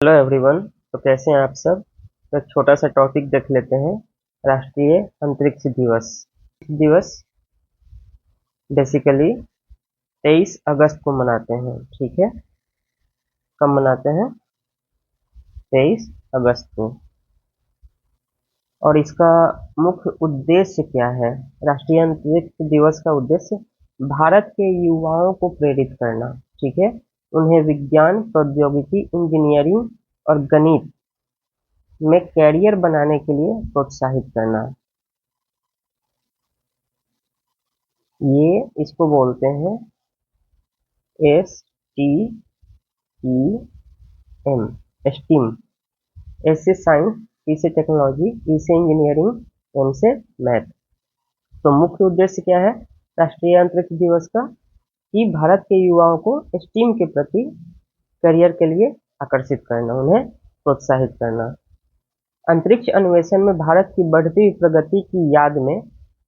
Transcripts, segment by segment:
Hello everyone. तो कैसे हैं आप सब। तो एक छोटा सा टॉपिक देख लेते हैं। राष्ट्रीय अंतरिक्ष दिवस। दिवस बेसिकली 23 अगस्त को मनाते हैं। ठीक है, कब मनाते हैं? 23 अगस्त को। और इसका मुख्य उद्देश्य क्या है? राष्ट्रीय अंतरिक्ष दिवस का उद्देश्य भारत के युवाओं को प्रेरित करना। ठीक है, उन्हें विज्ञान, प्रौद्योगिकी, इंजीनियरिंग और गणित में कैरियर बनाने के लिए प्रोत्साहित करना। ये इसको बोलते हैं STEM, STEAM। एस से साइंस, टी से टेक्नोलॉजी, ई से इंजीनियरिंग, एम से मैथ। तो मुख्य उद्देश्य क्या है राष्ट्रीय अंतरिक्ष दिवस का? कि भारत के युवाओं को स्टीम के प्रति करियर के लिए आकर्षित करना, उन्हें प्रोत्साहित करना। अंतरिक्ष अन्वेषण में भारत की बढ़ती हुई प्रगति की याद में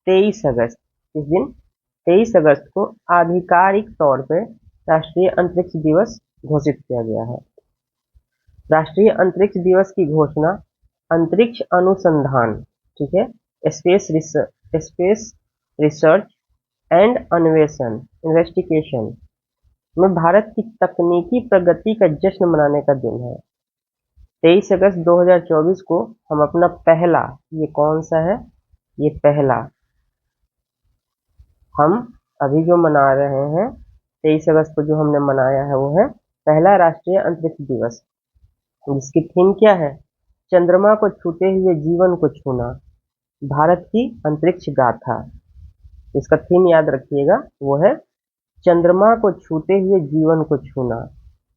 23 अगस्त, इस दिन 23 अगस्त को आधिकारिक तौर पर राष्ट्रीय अंतरिक्ष दिवस घोषित किया गया है। राष्ट्रीय अंतरिक्ष दिवस की घोषणा अंतरिक्ष अनुसंधान, ठीक है, स्पेस रिसर्च एंड अन्वेषण, इन्वेस्टिगेशन में भारत की तकनीकी प्रगति का जश्न मनाने का दिन है। 23 अगस्त 2024 को हम अपना पहला, ये कौन सा है? ये पहला हम अभी जो मना रहे हैं 23 अगस्त को जो हमने मनाया है वो है पहला राष्ट्रीय अंतरिक्ष दिवस, जिसकी थीम क्या है? चंद्रमा को छूते हुए जीवन को छूना, भारत की अंतरिक्ष गाथा। इसका थीम याद रखिएगा, वो है चंद्रमा को छूते हुए जीवन को छूना,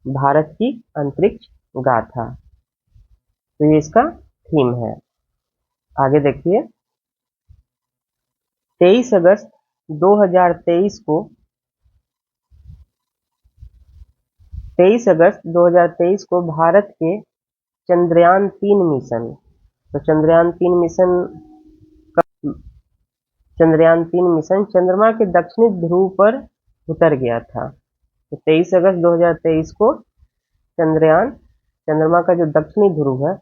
भारत की अंतरिक्ष गाथा। तो ये इसका थीम है। आगे देखिए, 23 अगस्त 2023 को 23 अगस्त 2023 को भारत के चंद्रयान-3 मिशन, तो चंद्रयान-3 मिशन चंद्रमा के दक्षिणी ध्रुव पर उतर गया था। तो 23 अगस्त 2023 को चंद्रमा का जो दक्षिणी ध्रुव है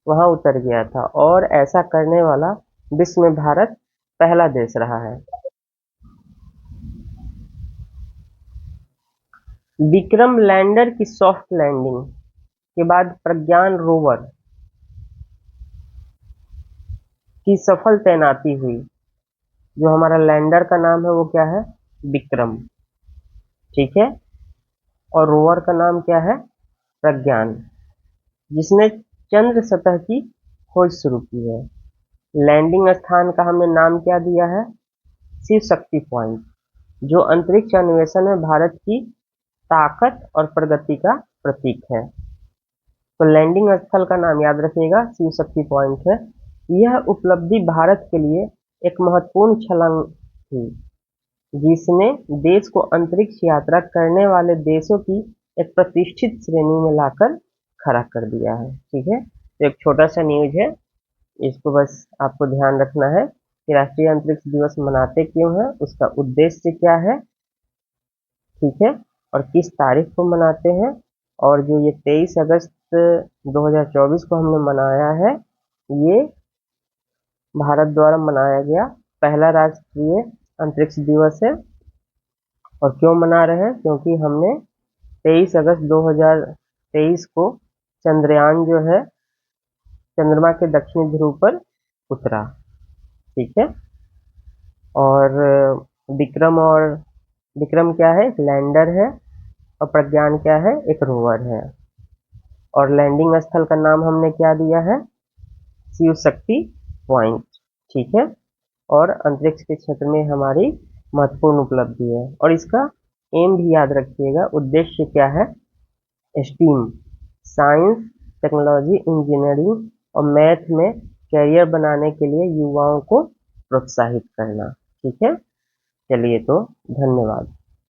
वहां उतर गया था, और ऐसा करने वाला विश्व में भारत पहला देश रहा है। विक्रम लैंडर की सॉफ्ट लैंडिंग के बाद प्रज्ञान रोवर की सफल तैनाती हुई। जो हमारा लैंडर का नाम है वो क्या है? विक्रम। ठीक है, और रोवर का नाम क्या है? प्रज्ञान, जिसने चंद्र सतह की खोज शुरू की है। लैंडिंग स्थान का हमने नाम क्या दिया है? शिव शक्ति पॉइंट, जो अंतरिक्ष अन्वेषण में भारत की ताकत और प्रगति का प्रतीक है। तो लैंडिंग स्थल का नाम याद रखिएगा, शिव शक्ति पॉइंट है। यह उपलब्धि भारत के लिए एक महत्वपूर्ण छलांग थी, जिसने देश को अंतरिक्ष यात्रा करने वाले देशों की एक प्रतिष्ठित श्रेणी में लाकर खड़ा कर दिया है। ठीक है, तो एक छोटा सा न्यूज है, इसको बस आपको ध्यान रखना है कि राष्ट्रीय अंतरिक्ष दिवस मनाते क्यों हैं, उसका उद्देश्य क्या है। ठीक है, और किस तारीख को मनाते हैं। और जो ये 23 अगस्त 2024 को हमने मनाया है, ये भारत द्वारा मनाया गया पहला राष्ट्रीय अंतरिक्ष दिवस है। और क्यों मना रहे हैं? क्योंकि हमने 23 अगस्त 2023 को चंद्रयान जो है चंद्रमा के दक्षिणी ध्रुव पर उतरा। ठीक है, और विक्रम क्या है? एक लैंडर है, और प्रज्ञान क्या है? एक रोवर है। और लैंडिंग स्थल का नाम हमने क्या दिया है? शिव शक्ति पॉइंट। ठीक है, और अंतरिक्ष के क्षेत्र में हमारी महत्वपूर्ण उपलब्धि है। और इसका एम भी याद रखिएगा, उद्देश्य क्या है? स्टीम, साइंस, टेक्नोलॉजी, इंजीनियरिंग और मैथ में कैरियर बनाने के लिए युवाओं को प्रोत्साहित करना। ठीक है, चलिए तो धन्यवाद।